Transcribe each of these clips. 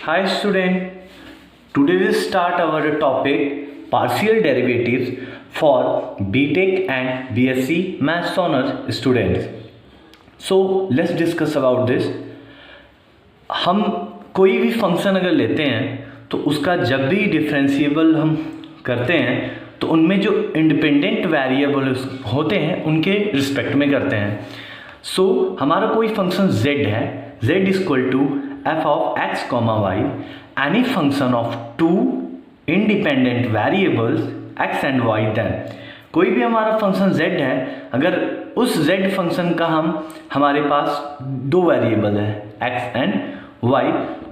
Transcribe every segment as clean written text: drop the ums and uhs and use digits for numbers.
Hi student, today we start our topic partial derivatives for BTech and BSc Maths Honors students. So let's discuss about this. हम कोई भी function अगर लेते हैं तो उसका जब भी डिफरेंशिएबल हम करते हैं तो उनमें जो इंडिपेंडेंट वेरिएबल होते हैं उनके रिस्पेक्ट में करते हैं. सो हमारा कोई फंक्शन z है, z is equal to f of x comma y, any function of two independent variables x and y. then कोई भी हमारा फंक्शन z है, अगर उस z फंक्शन का हमारे पास दो वेरिएबल है x एंड y,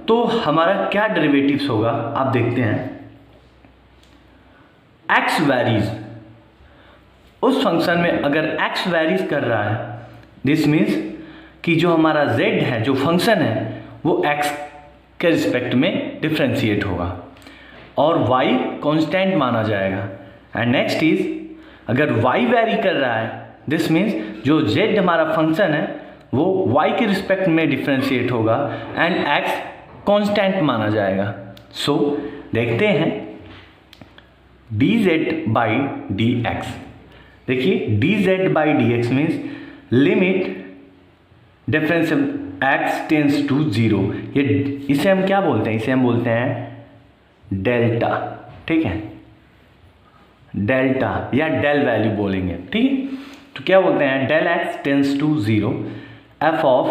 तो हमारा क्या डेरिवेटिव्स होगा आप देखते हैं. x वैरीज, उस फंक्शन में अगर x वैरीज कर रहा है, दिस मीन्स कि जो हमारा z है, जो फंक्शन है, वो x के रिस्पेक्ट में डिफ्रेंशिएट होगा और y कांस्टेंट माना जाएगा. एंड नेक्स्ट इज अगर y वैरी कर रहा है, दिस मीन्स जो z हमारा फंक्शन है वो y के रिस्पेक्ट में डिफ्रेंशिएट होगा एंड x कांस्टेंट माना जाएगा. सो देखते हैं dz बाई dx. देखिए dz by dx means limit difference x tends to 0. ये इसे हम क्या बोलते हैं? इसे हम बोलते हैं डेल्टा. ठीक है, डेल्टा या डेल वैल्यू बोलेंगे. ठीक है, तो क्या बोलते हैं? Del x tends to 0 f of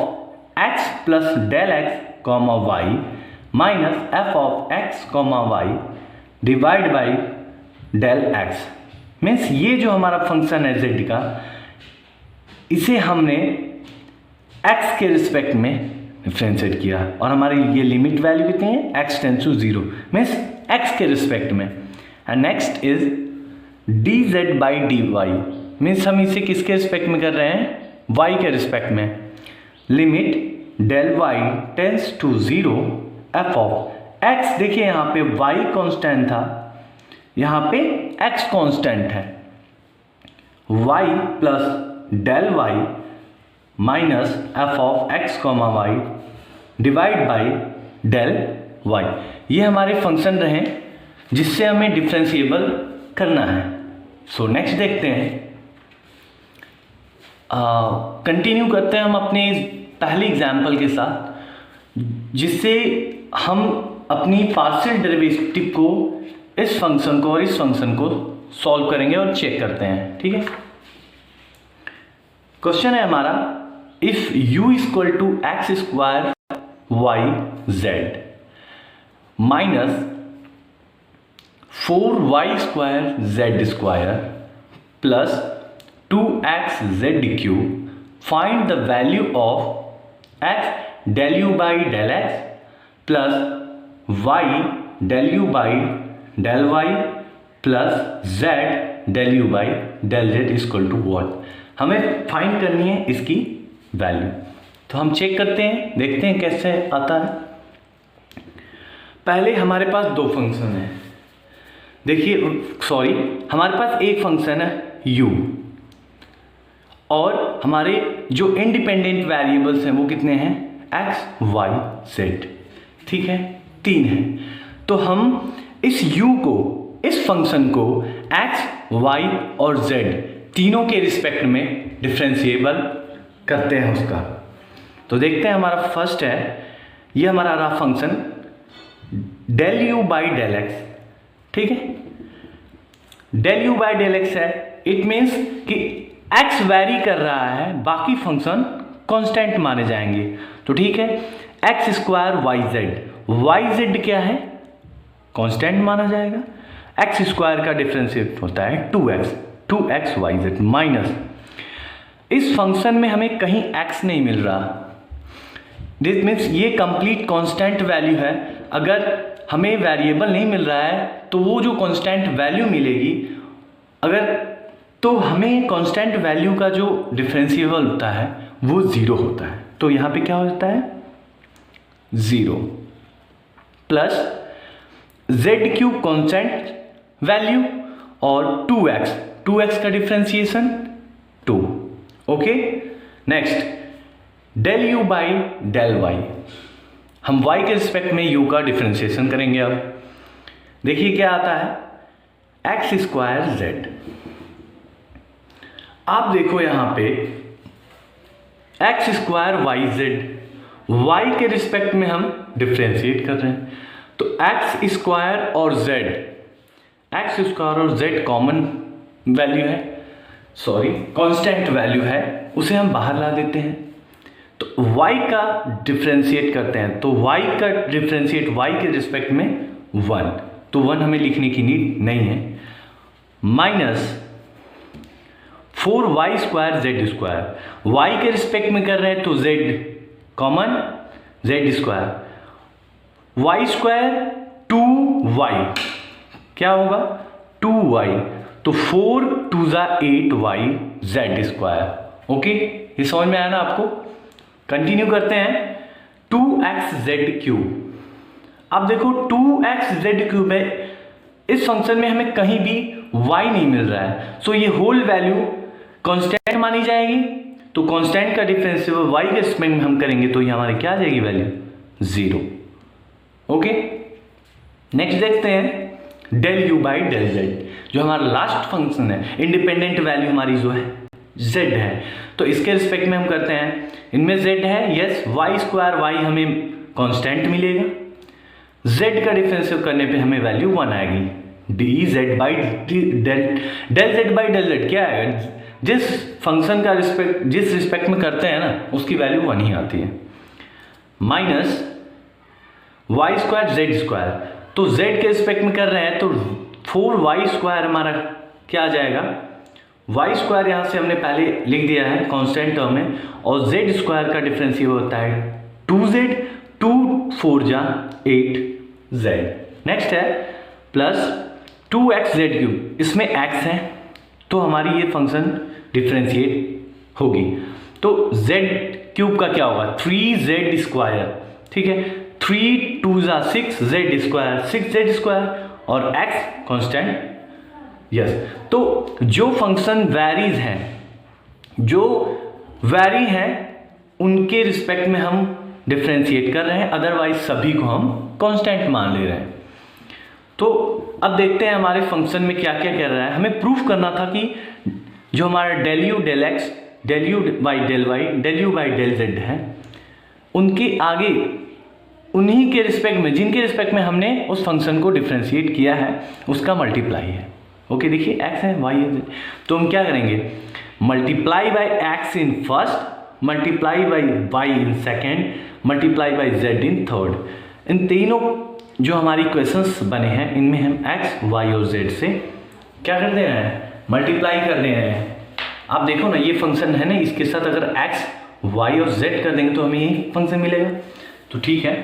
x plus del x comma y minus f of x comma y divide by del x. Means ये जो हमारा फंक्शन है z का, इसे हमने x के रिस्पेक्ट में डिफ्रेंशिएट किया और हमारी ये लिमिट वैल्यू कितनी है? x tends to 0 means x के रिस्पेक्ट में. And next is dz by dy means हम इसे किसके रिस्पेक्ट में कर रहे हैं? y के रिस्पेक्ट में. Limit del y tends to 0 f of x. देखिए यहाँ पे y कांस्टेंट था, यहाँ पे x कांस्टेंट है. y plus del y minus f of x comma y divide by del y. ये हमारे फंक्शन रहे जिससे हमें डिफरेंशिएबल करना है. सो नेक्स्ट देखते हैं, कंटिन्यू करते हैं हम अपने पहले एग्जाम्पल के साथ, जिससे हम अपनी पार्शियल डेरिवेटिव को, इस फंक्शन को और इस फंक्शन को सॉल्व करेंगे और चेक करते हैं. ठीक है, क्वेश्चन है हमारा, if u equal to x square y z minus 4y square z square plus 2x z cube, find the value of x del u by del x plus y del u by del y plus z del u by del z equal to what. हमें find करनी है इसकी value. तो हम check करते हैं, देखते हैं कैसे आता है. पहले हमारे पास दो फंक्शन है. देखिए सॉरी, हमारे पास एक फंक्शन है u और हमारे जो इंडिपेंडेंट वेरिएबल्स हैं वो कितने हैं? x y z. ठीक है, तीन है. तो हम इस u को, इस फंक्शन को x y और z तीनों के रिस्पेक्ट में डिफरेंशिएबल करते हैं उसका. तो देखते हैं, हमारा फर्स्ट है, ये हमारा रहा function del u by del x. ठीक है, del u by del x है. इट मीन्स कि x वैरी कर रहा है, बाकी फंक्शन कांस्टेंट माने जाएंगे. तो ठीक है, एक्स स्क्वायर वाई जेड क्या है? कांस्टेंट माना जाएगा. एक्स स्क्वायर का डिफरेंशिएट होता है 2x वाई जेड माइनस, इस फंक्शन में हमें कहीं x नहीं मिल रहा. दिस मीन्स ये कंप्लीट कांस्टेंट वैल्यू है. अगर हमें वेरिएबल नहीं मिल रहा है तो वो जो कांस्टेंट वैल्यू मिलेगी, अगर तो हमें कांस्टेंट वैल्यू का जो डिफरेंशिएबल होता है वो 0 होता है. तो यहाँ पे क्या होता है? 0 plus z cube constant value और 2x का differentiation 2. Okay, next del u by del y. हम y के रिस्पेक्ट में u का डिफ्रेंशिएशन करेंगे। अब देखिए क्या आता है, एक्स स्क्वायर जेड। आप देखो यहाँ पे x square y z, y के रिस्पेक्ट में हम डिफ्रेंशिएट कर रहे हैं, तो एक्स स्क्वायर और जेड, एक्स स्क्वायर और जेड कॉमन वैल्यू है, सॉरी कांस्टेंट वैल्यू है, उसे हम बाहर ला देते हैं। तो y का डिफ्रेंशिएट करते हैं, तो y का डिफ्रेंशिएट y के रिस्पेक्ट में 1, तो 1 हमें लिखने की नीड नहीं है, minus 4y square z square, y के रिस्पेक्ट में कर रहे हैं तो z common, Z square, y square 2y, क्या होगा 2y, तो 4 2 ज़ा 8y जेड स्क्वायर। ओके, ये समझ में आया ना आपको। कंटिन्यू करते हैं, 2x जेड क्यूब। अब देखो 2x जेड क्यूब है, इस फंक्शन में हमें कहीं भी y नहीं मिल रहा है, सो ये होल वैल्यू कांस्टेंट मानी जाएगी। तो कांस्टेंट का डिफरेंशियल y के रिस्पेक्ट में हम करेंगे तो ये हमारी क्या आ जाएगी वैल्यू, 0। ओके, नेक्स्ट देखते हैं del u by del z, जो हमारा लास्ट फंक्शन है, इंडिपेंडेंट वैल्यू हमारी जो है z है, तो इसके रिस्पेक्ट में हम करते हैं, इनमें z है, यस, y स्क्वायर y हमें कांस्टेंट मिलेगा, z का डिफरेंशियल करने पे हमें वैल्यू 1 आएगी, d z by del z by del z क्या आएगा, जिस फंक्शन का रिस्पेक्ट जिस रिस्पेक्ट में करते हैं ना उसकी वैल्यू 1 ही आती है, minus y square z square, तो z के रिस्पेक्ट में कर रहे हैं तो 4y स्क्वायर हमारा क्या आ जाएगा, y स्क्वायर यहाँ से हमने पहले लिख दिया है कांस्टेंट टर्म में, और z स्क्वायर का डिफरेंशियल होता है 2z, 2 4 जा 8z। नेक्स्ट है प्लस 2x जेड क्यूब, इसमें x है तो हमारी ये फंक्शन डिफरेंशिएट होगी, तो z क्यूब का क्या होगा 3z स्क्वायर, ठीक है, 3 2 जा 6z स्क्वायर, 6z स्क्वायर, और x कांस्टेंट, यस। तो जो फंक्शन वैरीज हैं, जो वैरी हैं उनके रिस्पेक्ट में हम डिफरेंशिएट कर रहे हैं, अदरवाइज सभी को हम कांस्टेंट मान ले रहे हैं। तो अब देखते हैं हमारे फंक्शन में क्या क्या कर रहा है। हमें प्रूफ करना था कि जो हमारा del u del x, del u by del y, del u by del z है, उनके आगे उन्हीं के रिस्पेक्ट में, जिनके रिस्पेक्ट में हमने उस फंक्शन को डिफरेंशिएट किया है, उसका मल्टीप्लाई है। ओके, देखिए x है, y है, तो हम क्या करेंगे, multiply by x in first, multiply by y in second, multiply by z in third. इन तीनों जो हमारी क्वेश्चंस बने हैं इनमें हम x, y और z से क्या कर दे रहे हैं, मल्टीप्लाई कर दे रहे हैं। आप देखो ना, ये फंक्शन है ना, इसके साथ अगर x, y और z कर देंगे तो हमें यही फंक्शन मिलेगा, तो ठीक है।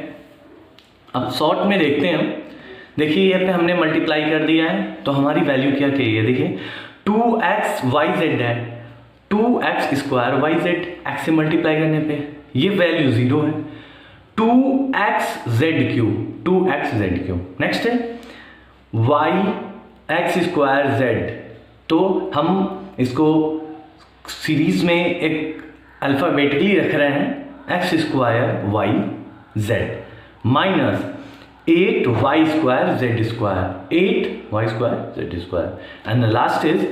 अब शॉर्ट में देखते हैं हम, देखिए यहाँ पे हमने मल्टीप्लाई कर दिया है, तो हमारी वैल्यू क्या चाहिए, देखिए 2x yz है, 2x स्क्वायर yz, x से मल्टीप्लाई करने पे ये वैल्यू 0 है, 2x z cube, 2x z cube. Next है y x स्क्वायर z, तो हम इसको सीरीज में एक अल्फ़ाबेटिकली रख रहे हैं, x square y z minus 8y square z square, 8y square z square, and the last is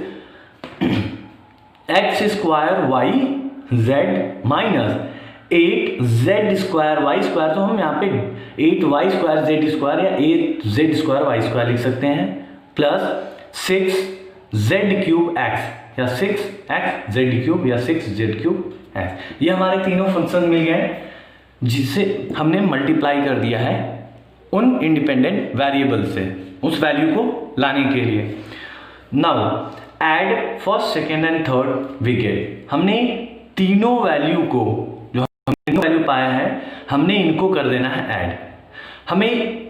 x square y z minus 8z square y square, तो हम यहाँ पे 8y स्क्वायर जेड स्क्वायर या 8z square y square लिख सकते हैं, plus 6z cube x या 6x Z cube या 6z क्यूब x। ये हमारे तीनों फंक्शन मिल गए जिसे हमने मल्टीप्लाई कर दिया है उन इंडिपेंडेंट वेरिएबल से, उस वैल्यू को लाने के लिए। Now add first, second and third we get, हमने तीनों वैल्यू को, जो हमने वैल्यू पाया है, हमने इनको कर देना है ऐड। हमें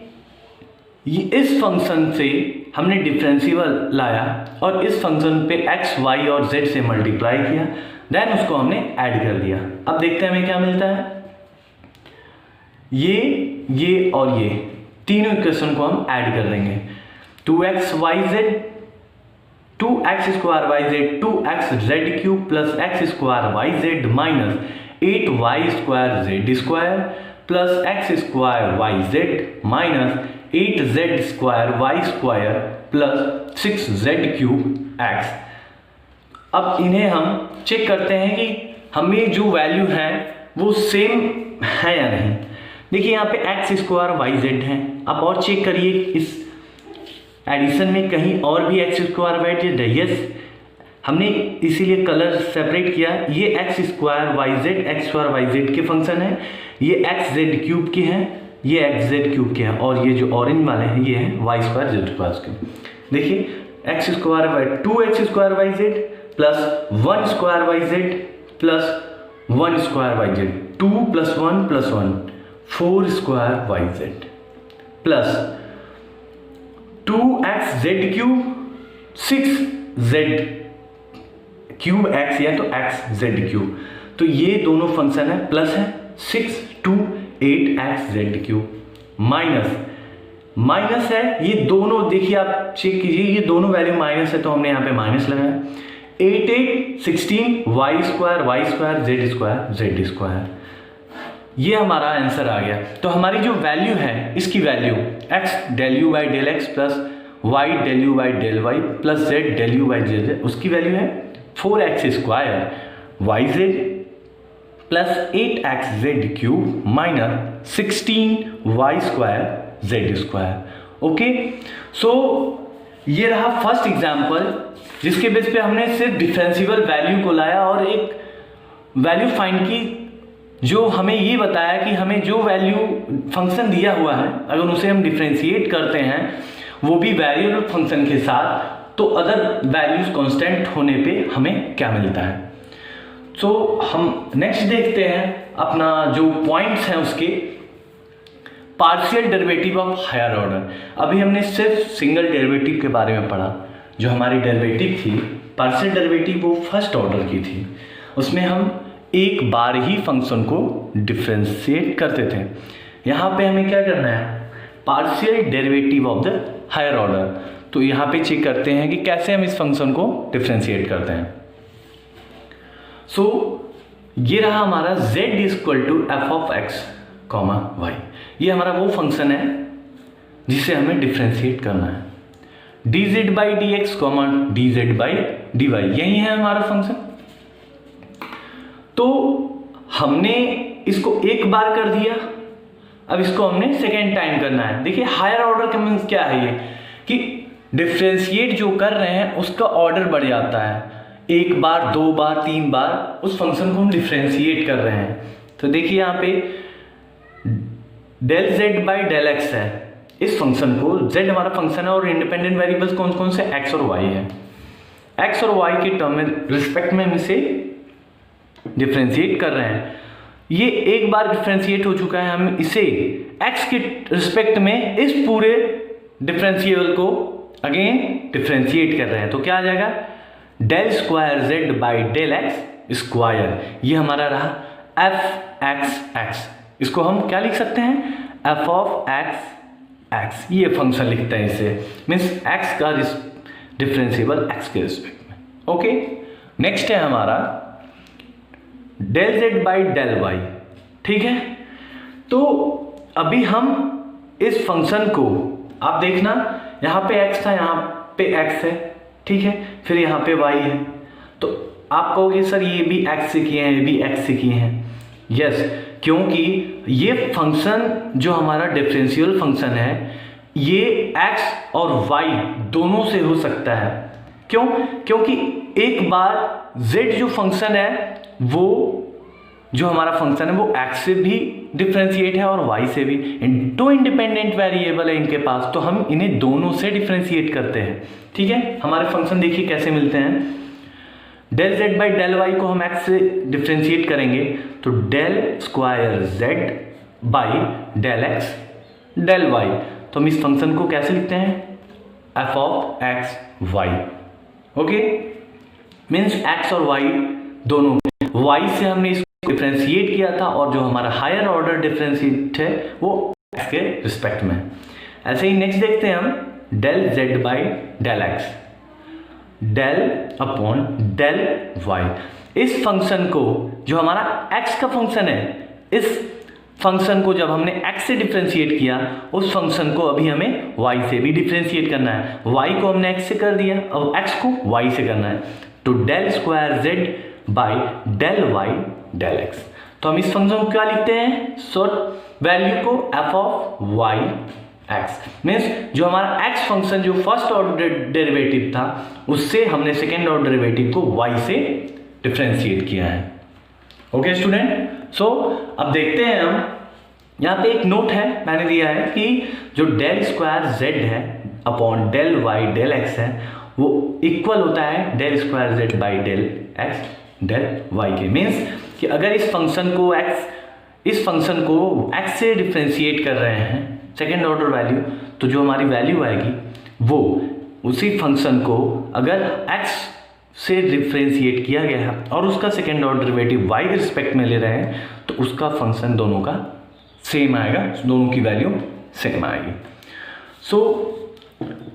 इस फंक्शन से हमने डिफरेंशियल लाया और इस फंक्शन पे x, y और z से मल्टीप्लाई किया, देन उसको हमने ऐड कर दिया। अब देखते हैं हमें क्या मिलता है, ये और ये तीनों इक्वेशन को हम ऐड कर देंगे, 2x yz, 2x square yz, 2x z cube plus x square yz minus 8y square z square plus x square y z minus 8z square y square plus 6z cube x. अब इन्हें हम check करते हैं कि हमें जो value है वो सेम है या नहीं। देखिए यहाँ पे एक्स स्क्वायर वाई जेड है। आप और चेक करिए इस एडिशन में कहीं और भी एक्स स्क्वायर वाई जेड है। यस, हमने इसीलिए कलर सेपरेट किया। ये x square y z x square y z के फंक्शन है, ये एक्स जेड क्यूब के हैं, ये एक्स जेड क्यूब के हैं, और ये जो ऑरेंज वाले हैं ये है वाई स्क्वायर जेड स्क्वायर के। देखिए x square y 2x square y z plus 1 square y z plus 1 square y z, 2 + 1 + 1 4 square y z plus 2x z cube 6z cube x या तो एक्स जेड क्यूब। तो ये दोनों function है, plus है 6 2 8x z cube minus है ये दोनों। देखिए आप चेक कीजिए, ये दोनों वैल्यू माइनस है तो हमने यहाँ पे माइनस लगाया। 8 8 16 वाई स्क्वायर जेड स्क्वायर। ये हमारा आंसर आ गया। तो हमारी जो वैल्यू है इसकी value x del u by del x plus y del u by del y plus z del u by del z, उसकी वैल्यू है 4x square y z plus 8x z cube minus 16 y square z square. Okay, so ये रहा first example जिसके base पे हमने सिर्फ differential value को लाया और एक वैल्यू फाइंड की जो हमें ये बताया कि हमें जो वैल्यू फंक्शन दिया हुआ है अगर उसे हम डिफरेंशिएट करते हैं वो भी वेरिएबल फंक्शन के साथ, तो अदर वैल्यूज कांस्टेंट होने पे हमें क्या मिलता है। तो हम नेक्स्ट देखते हैं अपना जो पॉइंट्स हैं उसके partial derivative of higher order. अभी हमने सिर्फ सिंगल डेरिवेटिव के बारे में पढ़ा। जो हमारी डेरिवेटिव थी पार्शियल डेरिवेटिव वो फर्स्ट ऑर्डर की थी, उसमें हम एक बार ही फंक्शन को डिफरेंशिएट करते थे। यहाँ पे हमें क्या करना है, partial derivative of the higher order. तो यहाँ पे चेक करते हैं कि कैसे हम इस फंक्शन को डिफरेंशिएट करते हैं। सो ये रहा हमारा z = f(x, y). ये हमारा वो फंक्शन है जिसे हमें डिफरेंशिएट करना है। dz/dx, dz/dy, यही है हमारा फंक्शन। तो हमने इसको एक बार कर दिया, अब इसको हमने सेकेंड टाइम करना है। देखिए हायर ऑर्डर का मीन्स क्या है, ये कि डिफरेंशिएट जो कर रहे हैं उसका ऑर्डर बढ़ जाता है। एक बार, दो बार, तीन बार उस फंक्शन को हम डिफरेंशिएट कर रहे हैं। तो देखिए यहाँ पे del z/del x है। इस फंक्शन को z हमारा फंक्शन है और इंडिपेंडेंट वेरिएबल्स कौन कौन से x और y है। x और y के टर्म में रिस्पेक्ट में हम इसे डिफरेंशिएट कर रहे हैं। ये एक बार डिफरेंशिएट हो चुका है, हम इसे x के रिस्पेक्ट में इस पूरे डिफरेंशिएबल को अगेन डिफरेंशिएट कर रहे हैं। तो क्या आ जाएगा, del square z/del x square. ये हमारा रहा f(x)x। इसको हम क्या लिख सकते हैं, f(x)x। ये फंक्शन लिखते हैं इसे, मीन्स x का डिफरेंशिएबल x के रिस्पेक्ट में। ओके, नेक्स्ट है हमारा del z/del y। ठीक है, तो अभी हम इस फंक्शन को, आप देखना यहाँ पे x था, यहाँ पे x है, ठीक है, फिर यहाँ पे y है। तो आप कहोगे सर ये भी x से किए हैं, ये भी x से किए हैं। यस, क्योंकि ये फंक्शन जो हमारा डिफरेंशियल फंक्शन है ये x और y दोनों से हो सकता है। क्यों? क्योंकि एक बार z जो फंक्शन है वो जो हमारा फंक्शन है वो x से भी डिफरेंशिएट है और y से भी। दो इंडिपेंडेंट वेरिएबल है इनके पास, तो हम इन्हें दोनों से डिफरेंशिएट करते हैं। ठीक है, हमारे फंक्शन देखिए कैसे मिलते हैं। del z/del y को हम x से डिफरेंशिएट करेंगे तो del square z/del x del y। तो हम इस फंक्शन को कैसे लिखते हैं, f(x, y). Okay, means x और y दोनों, y से हमने इसको डिफरेंशिएट किया था और जो हमारा हायर ऑर्डर डिफरेंशिएट है वो x के रिस्पेक्ट में। ऐसे ही नेक्स्ट देखते हैं हम del z/del x del upon del y। इस फंक्शन को जो हमारा x का फंक्शन है इस फंक्शन को जब हमने x से डिफ्रेंशिएट किया, उस फंक्शन को अभी हमें y से भी डिफ्रेंशिएट करना है। y को हमने x से कर दिया, अब x को y से करना है। तो del square z by del y del x। तो हम इस फंक्शन को क्या लिखते हैं, शॉर्ट वैल्यू को f of y x means जो हमारा x फंक्शन जो फर्स्ट ऑर्डर डेरिवेटिव था उससे हमने सेकेंड ऑर्डर डेरिवेटिव को y से डिफ्रेंशिएट किया है। ओके स्टूडेंट, सो अब देखते हैं हम, यहाँ पे एक नोट है मैंने दिया है कि जो डेल स्क्वायर z है upon del y del x है वो इक्वल होता है del square z by del x del y के। मीन्स कि अगर इस फंक्शन को x से डिफ्रेंशिएट कर रहे हैं सेकेंड ऑर्डर वैल्यू, तो जो हमारी वैल्यू आएगी वो उसी फंक्शन को अगर x से डिफ्रेंशिएट किया गया है और उसका सेकेंड ऑर्डर डेरिवेटिव y के रिस्पेक्ट में ले रहे हैं तो उसका फंक्शन दोनों का सेम आएगा, दोनों की वैल्यू सेम आएगी। सो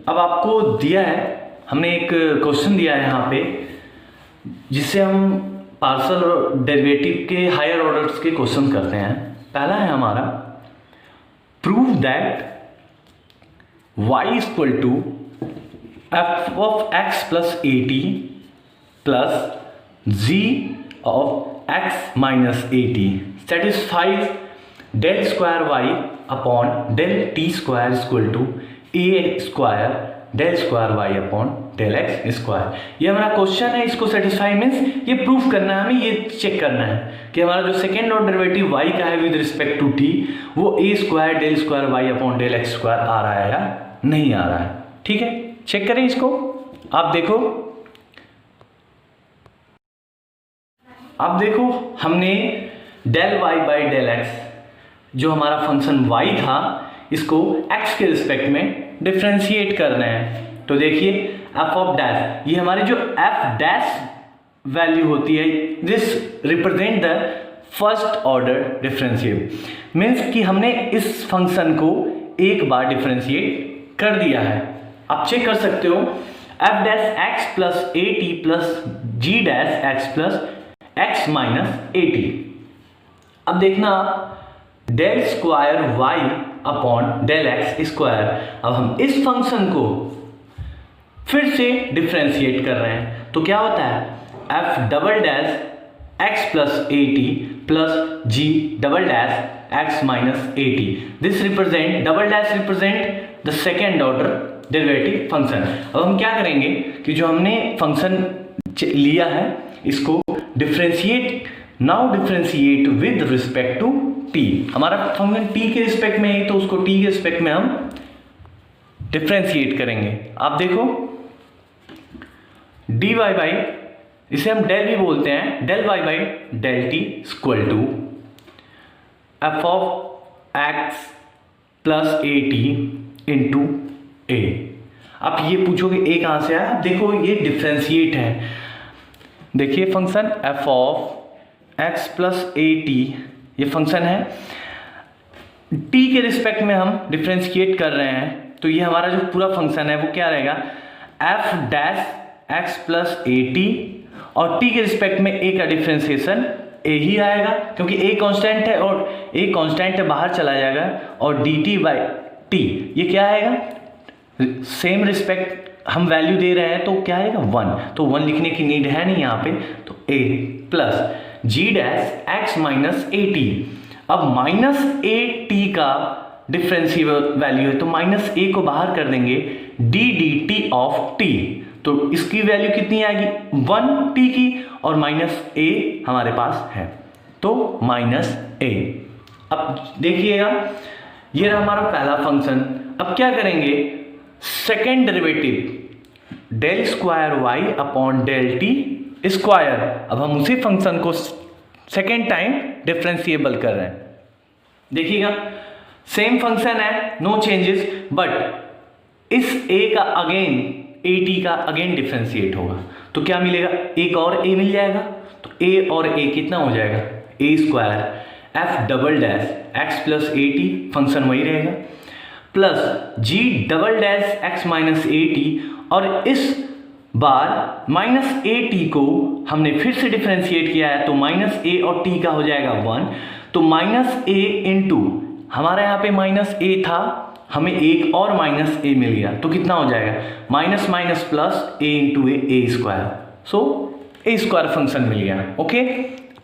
अब आपको दिया है, हमने एक क्वेश्चन दिया है यहाँ पे जिससे हम पार्शियल डेरिवेटिव के हायर ऑर्डर्स के क्वेश्चन करते हैं। पहला है हमारा prove that y equal to f of x plus a t plus g of x minus a t satisfies del square y upon del t square equal to a square del square y upon del x square. ये हमारा question है, इसको satisfy means ये proof करना है, हमें ये check करना है कि हमारा जो सेकेंड ऑर्डर डेरिवेटिव y का है विद रिस्पेक्ट टू t वो a square del square y upon del x square आ रहा है या नहीं आ रहा है। ठीक है, चेक करें इसको। आप देखो हमने del y by del x जो हमारा फंक्शन y था इसको x के रिस्पेक्ट में डिफ्रेंशिएट कर रहे हैं। तो देखिए f ऑफ डैश, ये हमारी जो f डैश वैल्यू होती है this represent the first order differentiate, means कि हमने इस फंक्शन को एक बार डिफरेंशिएट कर दिया है। आप चेक कर सकते हो f dash x plus a t plus g dash x plus x minus a t. अब देखना del square y upon del x square, अब हम इस फंक्शन को फिर से डिफ्रेंशिएट कर रहे हैं तो क्या होता है f double dash x plus a t plus g double dash x minus a t. This represent double dash represent the second order derivative function. अब हम क्या करेंगे कि जो हमने फंक्शन लिया है इसको differentiate, now differentiate with respect to t। हमारा फंक्शन t के रिस्पेक्ट में है तो उसको t के रिस्पेक्ट में हम डिफ्रेंशिएट करेंगे। आप देखो dy बाई, इसे हम डेल भी बोलते हैं, del y by del t equal to f of x plus a t into a. आप ये पूछोगे a कहाँ से आया, देखो ये डिफ्रेंशिएट है। देखिए function f of x plus a T ये फंक्शन है, t के रिस्पेक्ट में हम डिफ्रेंशिएट कर रहे हैं तो ये हमारा जो पूरा फंक्शन है वो क्या रहेगा f dash x plus a t और t के रिस्पेक्ट में a का डिफ्रेंशिएशन a ही आएगा क्योंकि a कांस्टेंट है और a कांस्टेंट है बाहर चला जाएगा और dt बाई t ये क्या आएगा, सेम रिस्पेक्ट हम वैल्यू दे रहे हैं तो क्या आएगा 1, तो 1 लिखने की नीड है नहीं यहाँ पे, तो a plus g dash x minus a t. अब माइनस ए टी का डिफरेंशियल वैल्यू है तो माइनस ए को बाहर कर देंगे d d t of t, तो इसकी वैल्यू कितनी आएगी 1 टी की और माइनस ए हमारे पास है तो माइनस ए। अब देखिएगा ये रहा हमारा पहला फंक्शन। अब क्या करेंगे, second derivative del square y upon del t square. अब हम उसी फंक्शन को सेकेंड टाइम डिफरेंशिएबल कर रहे हैं। देखिएगा सेम फंक्शन है, नो चेंजेस, बट इस a का अगेन ए टी का अगेन डिफरेंशिएट होगा तो क्या मिलेगा, एक और a मिल जाएगा, तो a और a कितना हो जाएगा a square f double dash x plus a T function वही रहेगा plus g double dash x minus a t, और इस बार माइनस ए टी को हमने फिर से डिफरेंशिएट किया है तो माइनस ए और टी का हो जाएगा 1, तो माइनस ए इंटू, हमारा यहाँ पे माइनस ए था, हमें एक और माइनस ए मिल गया, तो कितना हो जाएगा माइनस माइनस प्लस ए इंटू ए स्क्वायर। सो ए स्क्वायर फंक्शन मिल गया। ओके,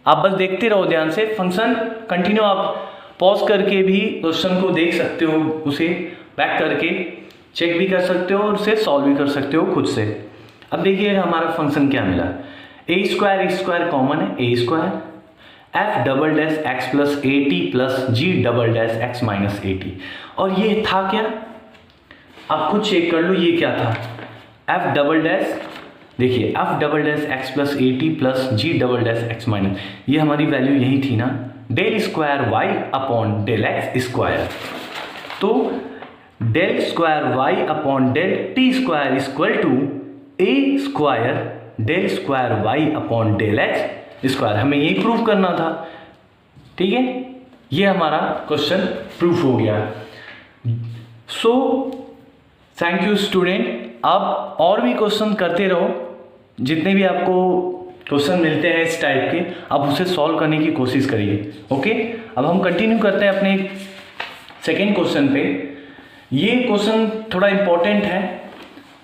आप बस देखते रहो ध्यान से, फंक्शन कंटिन्यू, आप पॉज करके भी क्वेश्चन को देख सकते हो, उसे बैक करके चेक भी कर सकते हो और उसे सॉल्व भी कर सकते हो खुद से। अब देखिए हमारा फंक्शन क्या मिला, ए स्क्वायर कॉमन है, a square f double dash x plus a t plus g double dash x minus a t. और ये था क्या, आप खुद चेक कर लो ये क्या था, एफ डबल डैश, देखिए f double dash x plus a t plus g double dash x minus, ये हमारी वैल्यू यही थी ना, del square y upon del x square. तो del square y upon del t square equal to a square del square y upon del x square, हमें यही proof करना था। ठीक है, ये हमारा क्वेश्चन प्रूफ हो गया। सो थैंक यू स्टूडेंट, आप और भी क्वेश्चन करते रहो, जितने भी आपको क्वेश्चन मिलते हैं इस टाइप के, आप उसे सॉल्व करने की कोशिश करिए। ओके, अब हम कंटिन्यू करते हैं अपने सेकेंड क्वेश्चन पे। ये क्वेश्चन थोड़ा इम्पोर्टेंट है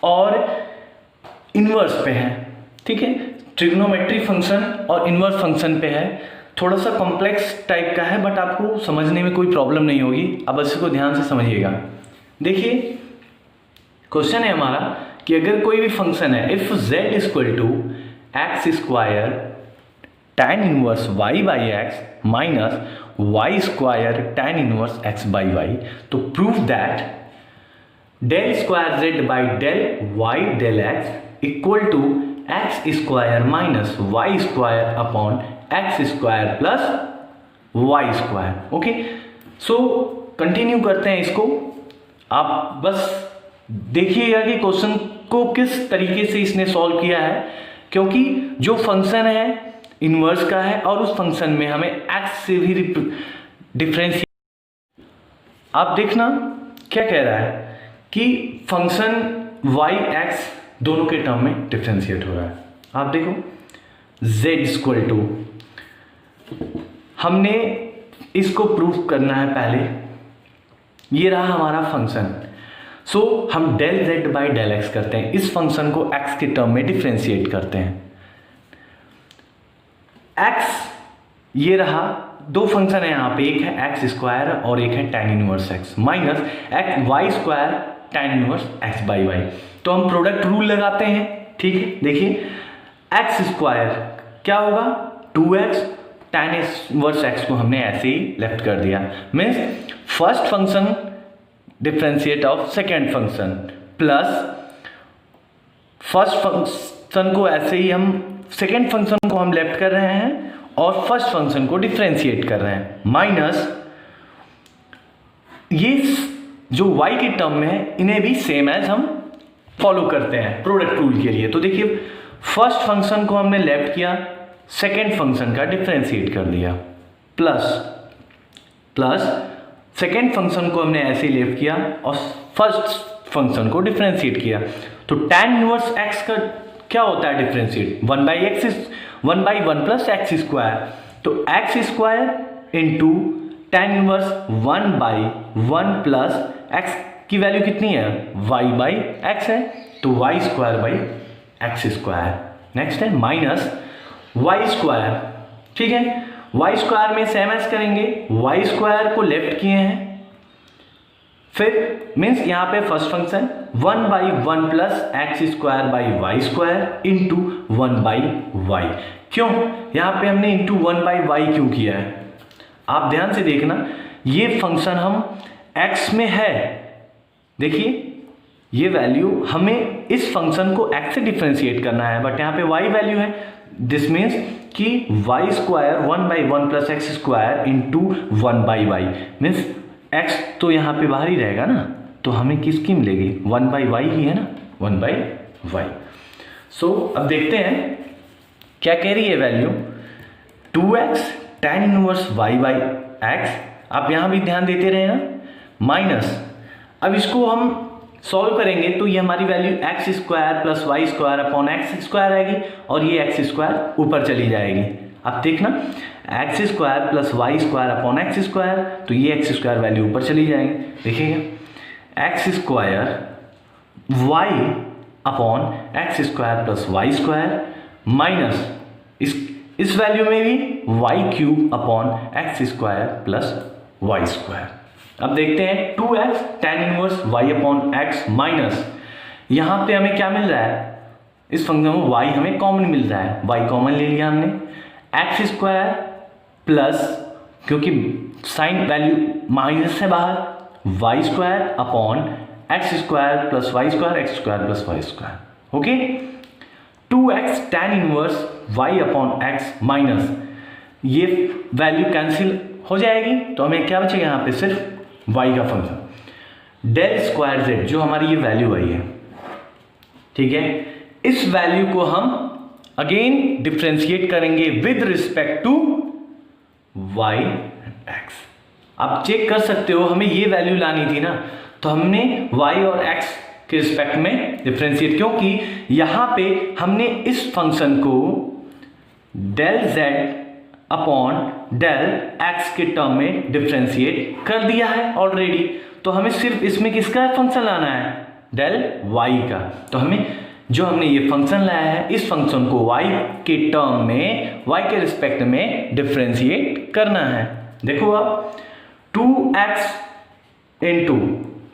और इन्वर्स पे है। ठीक है, ट्रिग्नोमेट्री फंक्शन और इन्वर्स फंक्शन पे है, थोड़ा सा कॉम्प्लेक्स टाइप का है, बट आपको समझने में कोई प्रॉब्लम नहीं होगी। अब इसको ध्यान से समझिएगा। देखिए क्वेश्चन है हमारा कि अगर कोई भी फंक्शन है, if z equal to x square tan inverse y by x minus y square tan inverse x by y, तो prove that del square z by del y del x equal to x square minus y square upon x square plus y square. Okay, so continue करते हैं इसको। आप बस देखिएगा कि question को किस तरीके से इसने सॉल्व किया है, क्योंकि जो फंक्शन है इन्वर्स का है और उस फंक्शन में हमें एक्स से भी डिफरेंशिएट। आप देखना क्या कह रहा है कि फंक्शन वाई एक्स दोनों के टर्म में डिफरेंशिएट हो रहा है। आप देखो z इक्वल टू, हमने इसको प्रूफ करना है पहले, ये रहा हमारा फंक्शन। सो हम del z by del x करते हैं, इस फंक्शन को x के टर्म में डिफरेंशिएट करते हैं। x ये रहा, दो फंक्शन है यहाँ पे, एक है एक्स स्क्वायर और एक है tan inverse x minus x y square tan inverse x by y. तो हम प्रोडक्ट रूल लगाते हैं। ठीक है, देखिए एक्स स्क्वायर क्या होगा 2x, tan इनवर्स x को हमने ऐसे ही लेफ्ट कर दिया, means first function differentiate of second function plus first function को ऐसे ही हम सेकेंड फंक्शन को हम लेफ्ट कर रहे हैं और फर्स्ट फंक्शन को डिफरेंशिएट कर रहे हैं, माइनस ये जो y के टर्म में है इन्हें भी सेम एज हम फॉलो करते हैं प्रोडक्ट रूल के लिए। तो देखिए फर्स्ट फंक्शन को हमने लेफ्ट किया, सेकेंड फंक्शन का डिफरेंशिएट कर दिया, प्लस सेकेंड फंक्शन को हमने ऐसे लेफ्ट किया और फर्स्ट फंक्शन को डिफरेंशिएट किया। तो tan इनवर्स x का क्या होता है differentiate, 1 by x, 1 by 1 plus x square. तो x square into tan inverse 1 by 1 plus x की वैल्यू कितनी है y बाई एक्स है, तो y square by x square. Next है माइनस वाई स्क्वायर। ठीक है, वाई स्क्वायर में सेम एज करेंगे, वाई स्क्वायर को लेफ्ट किए हैं, फिर मीन्स यहाँ पे first function 1 by 1 plus x square by y square into 1 by y. क्यों यहाँ पे हमने इंटू 1 बाई वाई क्यों किया है, आप ध्यान से देखना, ये फंक्शन हम x में है, देखिए ये वैल्यू हमें इस फंक्शन को x से डिफरेंशिएट करना है, बट यहाँ पे y वैल्यू है, दिस मीन्स कि y square 1 by 1 plus x square into 1 by y, means x तो यहाँ पे बाहर ही रहेगा ना, तो हमें किसकी मिलेगी 1 बाई वाई ही है ना, 1 बाई वाई। सो अब देखते हैं क्या कह रही है value, 2x tan inverse y by x, आप यहाँ भी ध्यान देते रहे ना, माइनस, अब इसको हम सॉल्व करेंगे तो ये हमारी value x square plus y square upon x square आएगी और ये एक्स स्क्वायर ऊपर चली जाएगी। अब देखना x square plus y square upon x square, तो ये एक्स स्क्वायर वैल्यू ऊपर चली जाएंगे। देखिएगा x square y upon x square plus y square minus इस वैल्यू में भी y cube upon x square plus y square. अब देखते हैं 2x tan inverse y upon x minus यहाँ पे हमें क्या मिल रहा है, इस फंक्शन में y हमें कॉमन मिल रहा है, y कॉमन ले लिया हमने, एक्स स्क्वायर प्लस क्योंकि साइन वैल्यू माइनस है बाहर y square upon x square plus y square x square plus y square. Okay 2x tan inverse y upon x minus ये वैल्यू कैंसिल हो जाएगी, तो हमें क्या बचेगा यहाँ पे सिर्फ y का फंक्शन डेल स्क्वायर z जो हमारी ये वैल्यू आई है। ठीक है, इस वैल्यू को हम अगेन डिफ्रेंशिएट करेंगे with respect to y x। आप चेक कर सकते हो हमें ये वैल्यू लानी थी ना, तो हमने y और x के रिस्पेक्ट में डिफ्रेंशिएट, क्योंकि यहां पे हमने इस फंक्शन को del z upon del x के टर्म में डिफ्रेंशिएट कर दिया है ऑलरेडी, तो हमें सिर्फ इसमें किसका फंक्शन लाना है, डेल y का। तो हमें जो हमने ये फंक्शन लाया है इस फंक्शन को y के टर्म में y के रिस्पेक्ट में डिफ्रेंशिएट करना है। देखो आप 2x into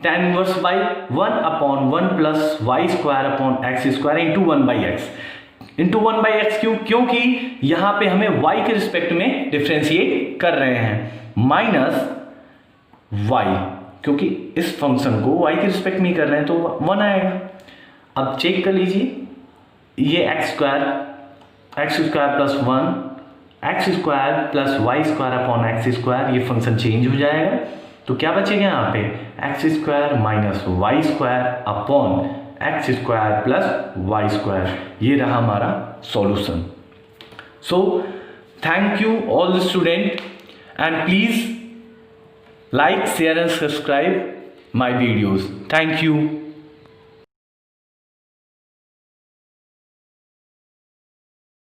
tan inverse y 1 upon 1 plus y square upon x square into 1 by x क्योंकि यहाँ पे हमें y के रिस्पेक्ट में डिफ्रेंशिएट कर रहे हैं, माइनस y क्योंकि इस फंक्शन को y के रिस्पेक्ट में कर रहे हैं तो 1 आएगा। अब चेक कर लीजिए ये x square plus 1 x square plus y square upon x square, ये फंक्शन चेंज हो जाएगा, तो क्या बचेगा यहाँ पे x square minus y square upon x square plus y square. ये रहा हमारा solution. So thank you all the student and please like, share and subscribe my videos. Thank you.